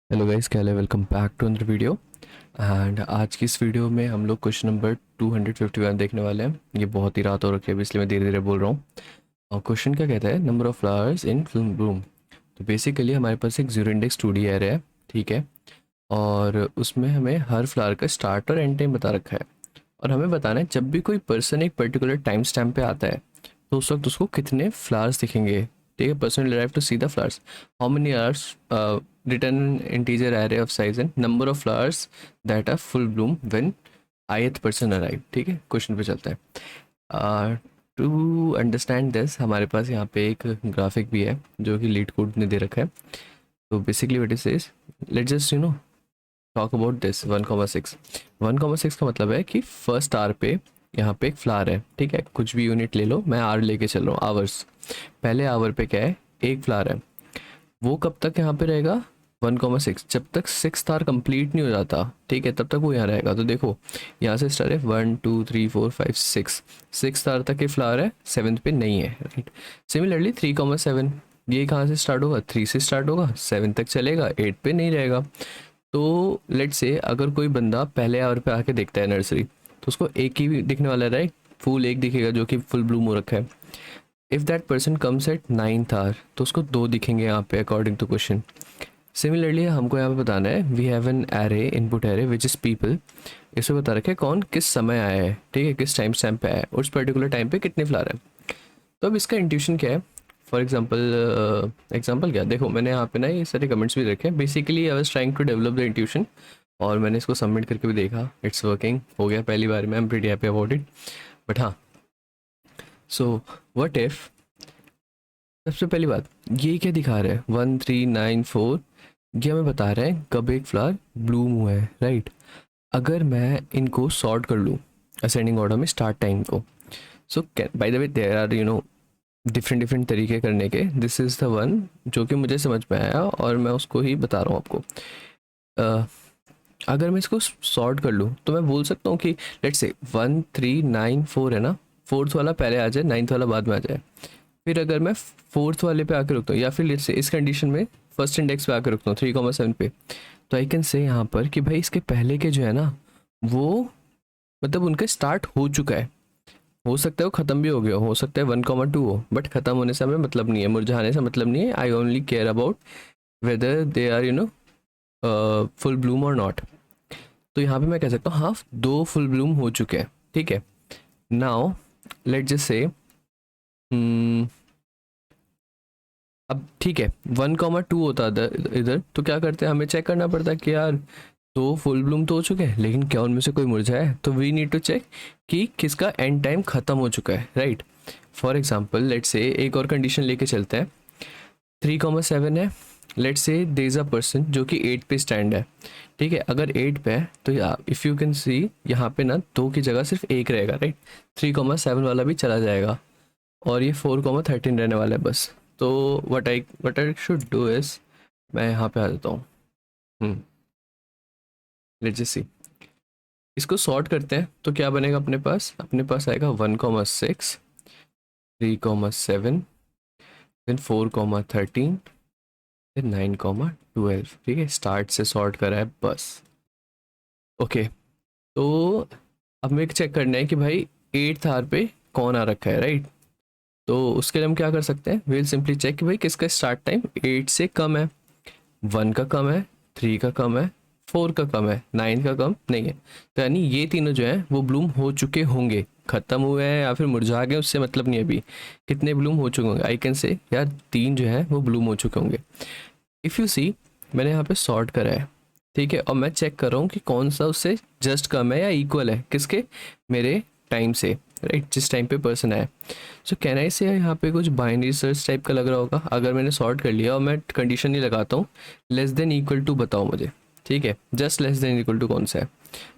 Hello guys, क्या हाल है। Welcome back to another video. And आज की इस वीडियो में हम लोग क्वेश्चन नंबर 251 देखने वाले हैं। ये बहुत ही रात हो रखी है, इसलिए मैं धीरे धीरे बोल रहा हूँ। और क्वेश्चन क्या कहता है, number of flowers in film Bloom. तो बेसिकली हमारे पास एक जीरो इंडेक्स 2D एरे है, ठीक है। और उसमें हमें हर फ्लावर का स्टार्ट और एंड टाइम बता रखा है। और हमें बताना है जब भी कोई पर्सन एक पर्टिकुलर टाइम स्टैम्प पे आता है तो उस वक्त उसको कितने फ्लावर्स दिखेंगे। ठीक है, person arrive to see the flowers, how many hours return integer array of size and number of flowers that are full bloom when ith person arrive. ठीक है, क्वेश्चन पे चलता है। टू अंडरस्टैंड दिस हमारे पास यहाँ पे एक ग्राफिक भी है जो कि लीड कोड ने दे रखा है। तो basically what it says, let's just talk about this 1,6। 1,6 का मतलब है कि फर्स्ट आर पे यहाँ पे एक फ्लावर है, ठीक है। कुछ भी यूनिट ले लो, मैं आर लेके चल रहा हूँ, आवर्स। पहले आवर पे क्या है, एक फ्लावर है। वो कब तक यहाँ पे रहेगा, 1,6, जब तक सिक्स आर कंप्लीट नहीं हो जाता, ठीक है, तब तक वो यहाँ रहेगा। तो देखो, यहाँ से स्टार्ट है 1 2 3 4 5 6, सिक्स आर तक ये फ्लावर है, सेवन्थ पे नहीं है, राइट। सिमिलरली 3,7 ये कहाँ से स्टार्ट होगा, 3 से स्टार्ट होगा, 7 तक चलेगा, 8 पे नहीं रहेगा। तो लेट से अगर कोई बंदा पहले आवर पे आके देखता है नर्सरी, तो उसको एक ही दिखने वाला है, राइट। फूल एक दिखेगा जो कि फुल ब्लूम हो रखा है। If that person comes at 9th hour तो उसको दो दिखेंगे यहाँ पे अकॉर्डिंग टू क्वेश्चन। सिमिलरली हमको यहाँ पे बताना है, we have an array, input array which is people. इसमें बता रखा है कौन किस समय आया है, ठीक है, किस टाइम स्टैम्प पे आया है, उस पर्टिकुलर टाइम पे कितने फ्लावर है। तो अब इसका इंट्यूशन क्या है। फॉर एग्जाम्पल, एग्जाम्पल क्या, देखो मैंने यहाँ पे ना ये सारे कमेंट्स भी रखे हैं। Basically I was trying to develop the intuition, और मैंने इसको सबमिट करके भी देखा, इट्स वर्किंग, हो गया पहली बार में। I am pretty happy about it. But हाँ, सो व्हाट इफ, सबसे पहली बात, ये क्या दिखा रहा है 1 3 9 4, ये हमें बता रहा है कब एक फ्लावर ब्लूम हुआ है, राइट। अगर मैं इनको सॉर्ट कर लूँ असेंडिंग ऑर्डर में स्टार्ट टाइम को, so by the way there are different different तरीके करने के, दिस इज़ द वन जो कि मुझे समझ में आया और मैं उसको ही बता रहा हूँ आपको। अ, अगर मैं इसको सॉर्ट कर लूँ तो मैं बोल सकता हूँ कि लेट्स से 1 3 9 4 है ना, फोर्थ वाला पहले आ जाए, नाइन्थ वाला बाद में आ जाए। फिर अगर मैं फोर्थ वाले पे आकर रुकता हूँ, या फिर लेट्स से इस कंडीशन में फर्स्ट इंडेक्स पे आकर रुकता हूँ 3,7 पे, तो आई कैन से यहाँ पर कि भाई इसके पहले के जो है ना, वो मतलब उनका स्टार्ट हो चुका है। हो सकता है वो ख़त्म भी हो गया हो सकता है 1,2 हो, बट ख़त्म होने से हमें मतलब नहीं है, मुरझाने से मतलब नहीं है। I only care about whether they are full bloom और नॉट। तो यहाँ पे मैं कह सकता हूँ हाँ, दो फुल ब्लूम हो चुके हैं, ठीक है। नाउ लेट जस्ट से, अब ठीक है 1,2 होता इधर इधर, तो क्या करते हैं, हमें चेक करना पड़ता है कि यार दो फुल ब्लूम तो हो चुके हैं, लेकिन क्या उनमें से कोई मुरझाया है। तो वी नीड टू चेक कि किसका एंड टाइम खत्म हो चुका है, राइट। फॉर एग्जाम्पल लेट से एक और कंडीशन लेके चलते हैं, 3,7 है। लेट से देयर इज अ पर्सन जो कि 8 पे स्टैंड है, ठीक है। अगर 8 पे है तो इफ़ यू कैन सी यहाँ पे ना दो की जगह सिर्फ एक रहेगा, राइट। 3,7 वाला भी चला जाएगा, और ये 4,13 रहने वाला है बस। तो what I should do is, मैं यहाँ पे आ जाता हूँ। लेट्स जस्ट सी, इसको सॉर्ट करते हैं तो क्या बनेगा अपने पास आएगा 1,6, 3,7, देन 4,13, फिर 9,12। ठीक है, स्टार्ट से सॉर्ट करा है बस। ओके, तो अब मेरे को चेक करना है कि भाई एट्थ आर पे कौन आ रखा है, राइट। तो उसके लिए हम क्या कर सकते हैं, विल सिंपली चेक कि भाई किसका स्टार्ट टाइम 8 से कम है, 1 का कम है, 3 का कम है, 4 का कम है, 9 का कम नहीं है। तो यानी ये तीनों जो है वो ब्लूम हो चुके होंगे, खत्म हुए हैं या फिर मुरझा गए उससे मतलब नहीं है। अभी कितने ब्लूम हो चुके होंगे, आई कैन से यार तीन जो है वो ब्लूम हो चुके होंगे। इफ़ यू सी, मैंने यहाँ पे सॉर्ट करा है, ठीक है, और मैं चेक कर रहा हूँ कि कौन सा उससे जस्ट कम है या इक्वल है, किसके, मेरे टाइम से, राइट, जिस टाइम पे पर्सन है। सो कैन आई से यहाँ पे कुछ बाइनरी सर्च टाइप का लग रहा होगा। अगर मैंने सॉर्ट कर लिया और मैं कंडीशन नहीं लगाता हूँ, लेस देन इक्वल टू बताओ मुझे, ठीक है, just less than equal to कौन सा है।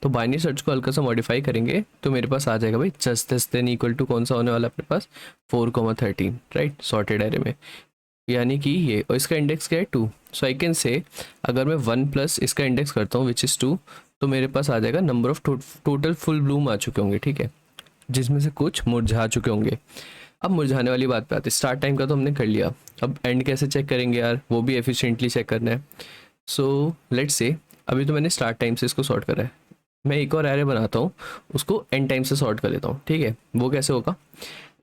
तो बाइनरी सर्च को हल्का सा मॉडिफाई करेंगे तो मेरे पास आ जाएगा भाई just less than equal to कौन सा होने वाला है अपने पास, 4,13, राइट, सॉर्टेड एरे में। यानी कि ये, और इसका इंडेक्स क्या है 2। सो आई कैन से अगर मैं 1 प्लस इसका इंडेक्स करता हूँ विच इज़ 2, तो मेरे पास आ जाएगा number of total full bloom आ चुके होंगे, ठीक है, जिसमें से कुछ मुरझा चुके होंगे। अब मुरझाने वाली बात पे आते हैं, स्टार्ट टाइम का तो हमने कर लिया, अब एंड कैसे चेक करेंगे यार, वो भी एफिशिएंटली चेक करना है। सो लेट्स से अभी तो मैंने स्टार्ट टाइम से इसको सॉर्ट करा है, मैं एक और एरे बनाता हूँ, उसको एंड टाइम से सॉर्ट कर लेता हूँ, ठीक है। वो कैसे होगा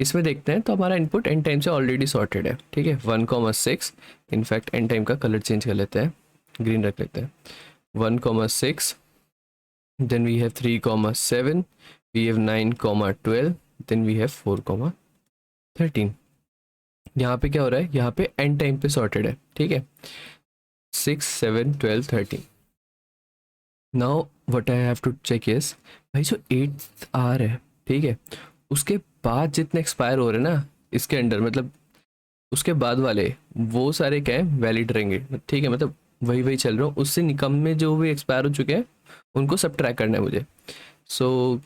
इसमें देखते हैं। तो हमारा इनपुट एंड टाइम से ऑलरेडी सॉर्टेड है, ठीक है। 1,6, इनफैक्ट एंड टाइम का कलर चेंज कर लेते हैं, ग्रीन रख लेते हैं। 1,6, then we have 3,7, we have 9,12, then we have 4,13। यहाँ पे क्या हो रहा है, यहाँ पे एंड टाइम पे सॉर्टेड है, ठीक है। 6, 7, 12, 13। Now what I have to check is, भाई जो 8 आर है, ठीक है, उसके बाद जितने एक्सपायर हो रहे हैं ना इसके अंडर, मतलब उसके बाद वाले वो सारे क्या है वैलिड रहेंगे, ठीक है। मतलब वही वही चल रहा हूँ, उससे निकम में जो भी एक्सपायर हो चुके हैं उनको सब ट्रैक करना है मुझे। सो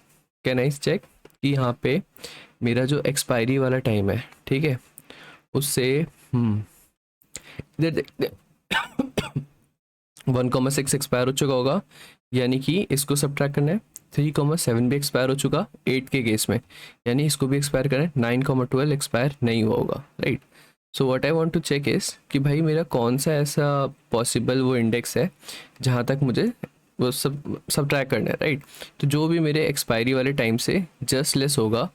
कैन आई चेक कि यहाँ पे मेरा जो एक्सपायरी वाला टाइम है, ठीक है, उससे इधर देखते 1,6 एक्सपायर हो चुका होगा, यानी कि इसको सब ट्रैक करना है। 3,7 भी एक्सपायर हो चुका 8 के केस में, यानी इसको भी एक्सपायर करना है। 9,12 एक्सपायर नहीं हुआ होगा, right. So what I want to check is कि भाई मेरा कौन सा ऐसा पॉसिबल वो इंडेक्स है जहाँ तक मुझे वो सब ट्रैक करना है, राइट। तो जो भी मेरे एक्सपायरी वाले टाइम से जस्ट लेस होगा,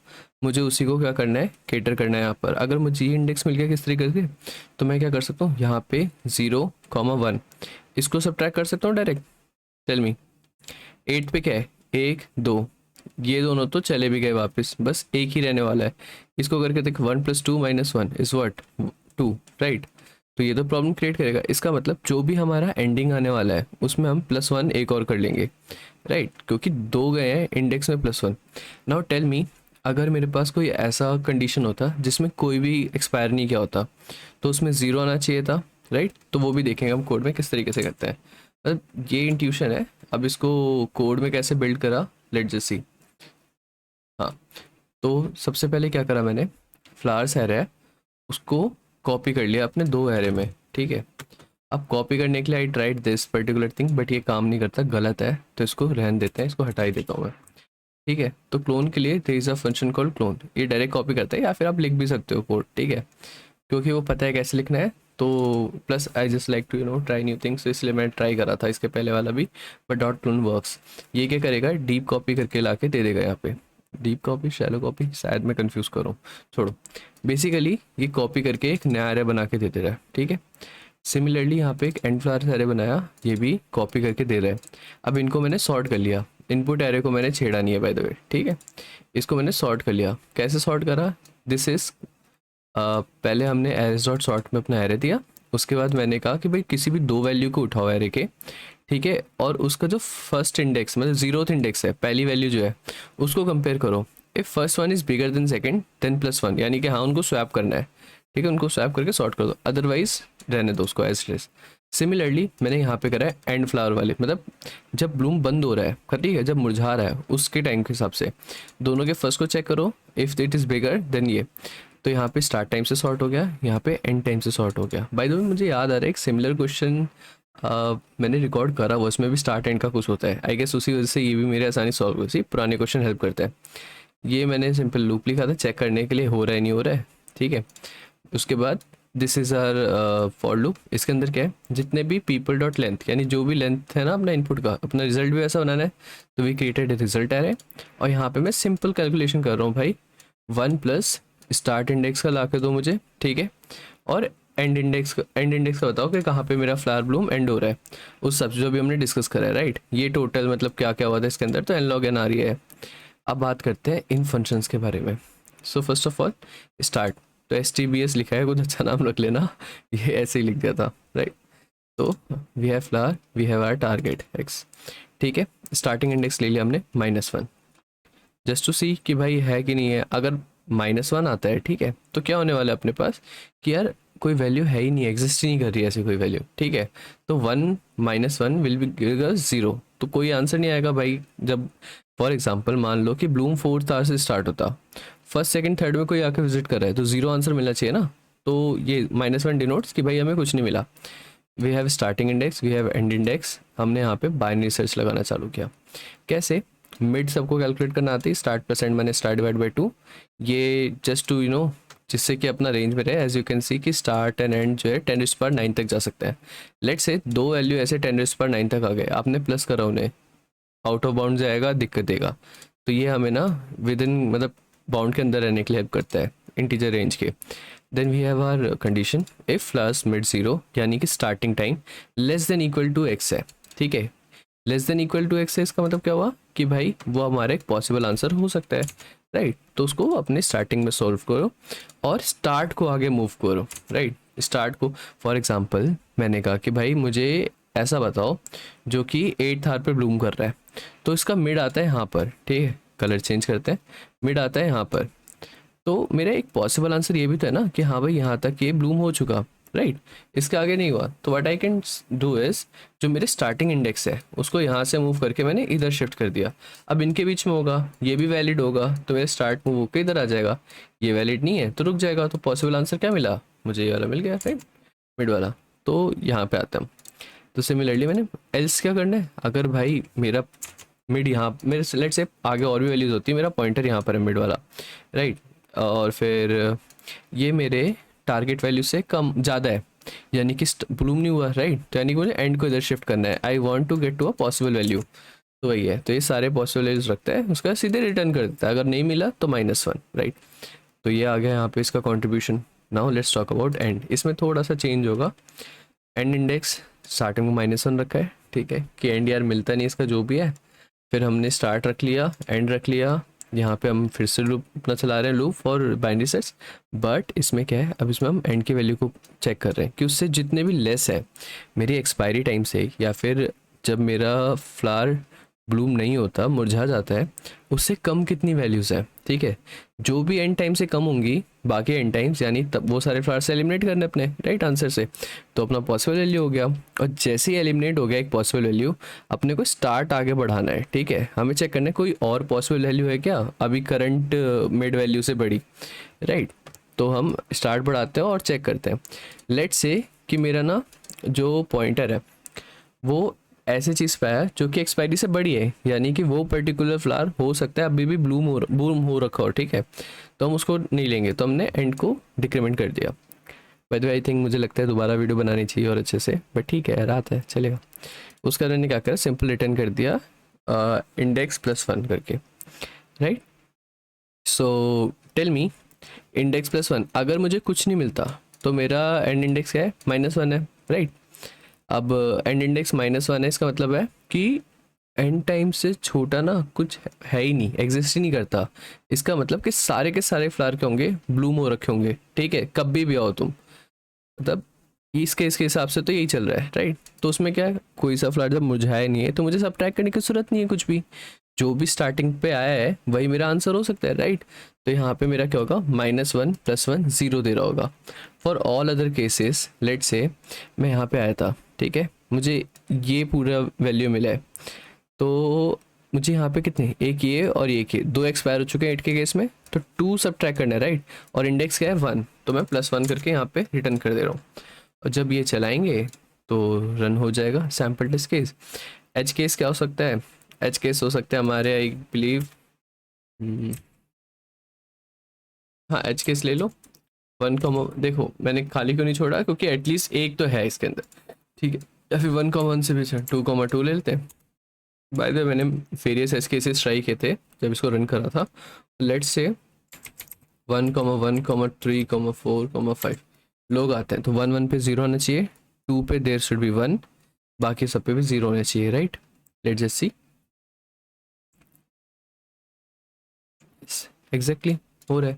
मुझे उसी को क्या करना है, केटर करना है यहाँ पर। अगर मुझे ये इंडेक्स मिल गया किस तरीके से, तो मैं क्या कर सकता हूँ, यहाँ पे 0,1 इसको सब ट्रैक कर सकता हूँ डायरेक्ट। टेल मी 8 पे क्या है, 1, 2, ये दोनों तो चले भी गए वापस, बस एक ही रहने वाला है। इसको करके देख, 1 + 2 - 1 इज व्हाट, 2, राइट। तो ये तो प्रॉब्लम क्रिएट करेगा। इसका मतलब जो भी हमारा एंडिंग आने वाला है उसमें हम +1 एक और कर लेंगे, राइट, क्योंकि 2 गए हैं इंडेक्स में +1। नाउ टेल मी, अगर मेरे पास कोई ऐसा कंडीशन होता जिसमें कोई भी एक्सपायर नहीं किया होता, तो उसमें 0 आना चाहिए था, राइट। तो वो भी देखेंगे हम कोड में किस तरीके से करते हैं। मतलब ये इंट्यूशन है। अब इसको कोड में कैसे बिल्ड करा, लेट जस्ट सी। हाँ, तो सबसे पहले क्या करा मैंने, फ्लावर्स एरे है उसको कॉपी कर लिया अपने 2 एरे में, ठीक है। अब कॉपी करने के लिए I tried this particular thing, but ये काम नहीं करता, गलत है, तो इसको रहने देते हैं, इसको हटा ही देता हूँ मैं, ठीक है। तो क्लोन के लिए there is a function called clone, ये डायरेक्ट कॉपी करता है, या फिर आप लिख भी सकते हो कोड, ठीक है, क्योंकि वो पता है कैसे लिखना है। तो plus I just like to try new things, तो इसलिए मैं ट्राई कर रहा था इसके पहले वाला भी, बट डॉट क्लोन वर्क्स। ये क्या करेगा, डीप कॉपी करके ला के दे देगा यहाँ पे। डीप कॉपी, शैलो कॉपी, शायद मैं कंफ्यूज करूँ, छोड़ो। बेसिकली ये कॉपी करके एक नया एरे बना के दे दे रहा है, ठीक है। सिमिलरली यहाँ पे एक एंड फ्लावर एरे बनाया, ये भी कॉपी करके दे रहा है। अब इनको मैंने सॉर्ट कर लिया, इनपुट एरे को मैंने छेड़ा नहीं है बाय द वे, ठीक है। इसको मैंने सॉर्ट कर लिया। कैसे सॉर्ट करा, दिस इज पहले हमने एस डॉट सॉर्ट में अपना एरे दिया, उसके बाद मैंने कहा कि भाई किसी भी 2 वैल्यू को उठाओ एरे के, ठीक है, और उसका जो फर्स्ट इंडेक्स मतलब 0th इंडेक्स है, पहली वैल्यू जो है उसको कंपेयर करो। If first one is bigger than second then +1, यानी कि हाँ उनको स्वैप करना है, ठीक है, उनको स्वैप करके सॉर्ट कर दो, अदरवाइज रहने दो उसको एज लेस। सिमिलरली मैंने यहाँ पे करा है एंड फ्लावर वाले, मतलब जब ब्लूम बंद हो रहा है, ठीक है, जब मुरझा रहा है उसके टाइम के हिसाब से दोनों के फर्स्ट को चेक करो, if it is bigger than ये। तो यहाँ पे स्टार्ट टाइम से सॉर्ट हो गया, यहाँ पे एंड टाइम से सॉर्ट हो गया। बाय द वे मुझे याद आ रहा है एक सिमिलर क्वेश्चन मैंने रिकॉर्ड करा हुआ, उसमें भी स्टार्ट एंड का कुछ होता है, आई गेस उसी वजह से ये भी मेरे आसानी सॉल्व हुई थी। पुराने क्वेश्चन हेल्प करते हैं। ये मैंने सिंपल लूप लिखा था चेक करने के लिए हो रहा है नहीं हो रहा है, ठीक है। उसके बाद this is our for loop, इसके अंदर क्या है, जितने भी पीपल डॉट लेंथ, यानी जो भी लेंथ है ना अपना इनपुट का, अपना रिजल्ट भी ऐसा बनाना है, तो वी क्रिएटेड रिजल्ट एरे। और यहाँ पे मैं सिंपल कैलकुलेशन कर रहा हूँ भाई, 1 प्लस स्टार्ट इंडेक्स का ला के दो मुझे, ठीक है, और एंड इंडेक्स का बताओ कि कहाँ पे मेरा फ्लावर ब्लूम एंड हो रहा है, उस सब जो भी हमने डिस्कस करा है, राइट। ये टोटल मतलब क्या क्या हुआ था इसके अंदर, तो एन लॉग एन आ रही है। अब बात करते हैं इन फंक्शंस के बारे में। So first of all start, तो STBS लिखा है, कुछ अच्छा नाम रख लेना, ये ऐसे ही लिख दिया था, राइट। तो we have flower, we have our target x, ठीक है। स्टार्टिंग इंडेक्स ले लिया हमने -1, जस्ट टू सी कि भाई है कि नहीं है। अगर -1 आता है, ठीक है, तो क्या होने वाला है अपने पास कि यार कोई वैल्यू है ही नहीं, एग्जिस्ट ही नहीं कर रही है ऐसी कोई वैल्यू, ठीक है। तो 1 - 1 विल बी गिव अस 0, तो कोई आंसर नहीं आएगा भाई। जब फॉर एग्जांपल मान लो कि ब्लूम 4th आवर से स्टार्ट होता, फर्स्ट सेकंड थर्ड में कोई आके विजिट कर रहा है, तो 0 आंसर मिलना चाहिए ना। तो ये -1 डिनोट्स कि भाई हमें कुछ नहीं मिला। We have starting index, we have end index, हमने यहाँ पे बाइनरी सर्च लगाना चालू किया। कैसे, मिड सबको कैलकुलेट करना आती है, स्टार्ट + एंड माने स्टार्ट / 2, ये जस्ट टू जिससे कि अपना रेंज में रहे। एज यू कैन सी कि स्टार्ट एंड एंड जो है 10⁻9 तक जा सकता है। लेट से दो वैल्यू ऐसे 10⁻9 तक आ गए, आपने प्लस करा उन्हें, आउट ऑफ बाउंड जाएगा, दिक्कत देगा। तो ये हमें ना विद इन मतलब बाउंड के अंदर रहने के लिए हेल्प करता है इंटीजर रेंज के। Then we have our condition if plus mid zero, यानी कि starting time less than equal to x है, ठीक है। Less than equal to x है, इसका मतलब क्या हुआ कि भाई वो हमारा एक पॉसिबल आंसर हो सकता है, राइट। तो उसको अपने स्टार्टिंग में सॉल्व करो और स्टार्ट को आगे मूव करो, राइट। स्टार्ट को फॉर एग्जांपल मैंने कहा कि भाई मुझे ऐसा बताओ जो कि 8th आवर पे ब्लूम कर रहा है, तो इसका मिड आता है यहाँ पर, ठीक है। कलर चेंज करते हैं, मिड आता है यहाँ पर। तो मेरा एक पॉसिबल आंसर ये भी तो है ना कि हाँ भाई यहाँ तक ये ब्लूम हो चुका, राइट। इसके आगे नहीं हुआ, तो what I can do is जो मेरे स्टार्टिंग इंडेक्स है उसको यहाँ से मूव करके मैंने इधर शिफ्ट कर दिया। अब इनके बीच में होगा, ये भी वैलिड होगा, तो मेरा स्टार्ट मूव होकर इधर आ जाएगा। ये वैलिड नहीं है तो रुक जाएगा। तो पॉसिबल आंसर क्या मिला मुझे, ये वाला मिल गया, राइट, मिड वाला। तो यहाँ पे आता हूँ। तो सिमिलरली मैंने एल्स क्या करना है, अगर भाई मेरा मिड यहाँ मेरे लेट से आगे और भी वैल्यूज होती है, मेरा पॉइंटर यहाँ पर है मिड वाला, राइट। और फिर ये मेरे टारगेट वैल्यू से कम ज़्यादा है, यानी कि ब्लूम नहीं हुआ, राइट। तो यानी कि मुझे एंड को इधर शिफ्ट करना है। I want to get to a possible value, तो वही है। तो ये सारे पॉसिबल वैल्यूज रखता है, उसका सीधे रिटर्न कर देता है, अगर नहीं मिला तो -1, राइट। तो ये आ गया यहाँ पे इसका contribution. Now let's talk about and. इसमें थोड़ा सा चेंज होगा। एंड इंडेक्स स्टार्टिंग में -1 रखा है, ठीक है, कि एंड यार मिलता नहीं इसका जो भी है। फिर हमने स्टार्ट रख लिया, एंड रख लिया। यहाँ पे हम फिर से लूप अपना चला रहे हैं, loop for binary sets. But इसमें क्या है, अब इसमें हम एंड की वैल्यू को चेक कर रहे हैं कि उससे जितने भी लेस है मेरी एक्सपायरी टाइम से, या फिर जब मेरा फ्लावर ब्लूम नहीं होता, मुरझा जाता है, उससे कम कितनी वैल्यूज़ है, ठीक है। जो भी एंड टाइम से कम होंगी, बाकी एंड टाइम्स यानी तब वो सारे फ्लावर से एलिमिनेट करने अपने, राइट, आंसर से। तो अपना पॉसिबल वैल्यू हो गया। और जैसे ही एलिमिनेट हो गया एक पॉसिबल वैल्यू, अपने को स्टार्ट आगे बढ़ाना है, ठीक है। हमें चेक करना है कोई और पॉसिबल वैल्यू है क्या अभी करंट मिड वैल्यू से बड़ी, राइट। तो हम स्टार्ट बढ़ाते हैं और चेक करते हैं। लेट्स से कि मेरा ना जो पॉइंटर है वो ऐसे चीज़ पे है जो कि एक्सपायरी से बड़ी है, यानी कि वो पर्टिकुलर फ्लावर हो सकता है अभी भी ब्लूम हो रखा हो, ठीक है। तो हम उसको नहीं लेंगे, तो हमने एंड को डिक्रीमेंट कर दिया। Bye the way I think मुझे लगता है दोबारा वीडियो बनानी चाहिए और अच्छे से, बट ठीक है, रात है, चलेगा। उसका मैंने क्या करा, सिंपल रिटर्न कर दिया इंडेक्स +1 करके, right. So tell me index +1, अगर मुझे कुछ नहीं मिलता तो मेरा एंड इंडेक्स क्या है, -1 है, राइट। अब एंड इंडेक्स -1 है, इसका मतलब है कि एंड टाइम से छोटा ना कुछ है ही नहीं, एग्जिस्ट ही नहीं करता। इसका मतलब कि सारे के सारे फ्लावर के होंगे ब्लूम हो रखे होंगे, ठीक है, कभी भी आओ तुम, मतलब इस केस के हिसाब से तो यही चल रहा है, राइट। तो उसमें क्या है, कोई सा फ्लावर जब मुरझाया नहीं है तो मुझे सब्ट्रैक्ट करने की जरूरत नहीं है कुछ भी, जो भी स्टार्टिंग पे आया है वही मेरा आंसर हो सकता है, राइट। तो यहाँ पे मेरा क्या होगा, -1 +1 0 दे रहा होगा। For all other cases let say मैं यहाँ पे आया था, ठीक है, मुझे ये पूरा वैल्यू मिला है, तो मुझे यहाँ पे कितने, एक ये और एक ये, दो एक्सपायर हो चुके हैं 8 के केस में, तो 2 सब्ट्रैक्ट करना है, राइट। और इंडेक्स क्या है 1, तो मैं +1 करके यहाँ पे रिटर्न कर दे रहा हूँ। और जब ये चलाएंगे तो रन हो जाएगा sample test case. Edge case क्या हो सकता है, एज केस हो सकता है हमारे, आई बिलीव, हाँ एज केस ले लो 1, देखो मैंने खाली क्यों नहीं छोड़ा, क्योंकि एटलीस्ट एक तो है इसके अंदर, ठीक है। या फिर 1, से भी 2, 2 ले लेते हैं। बाय द वे मैंने वेरियस एज केसेस ट्राई किए थे जब इसको रन करा था। लेट्स से 1, 1, 3, 4, 5 लोग आते हैं, तो 1, 1 पे 0 आना चाहिए, 2 पे देयर शुड बी 1, बाकी सब पे भी 0 होना चाहिए, right. Let's just see, exactly हो रहा है।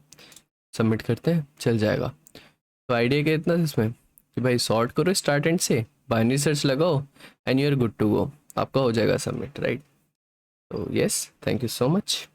सबमिट करते हैं, चल जाएगा। तो आइडिया क्या इतना इसमें कि भाई सॉर्ट करो स्टार्ट एंड से, बाइनरी सर्च लगाओ and you are good to go, आपका हो जाएगा सबमिट, राइट। तो yes, thank you so much.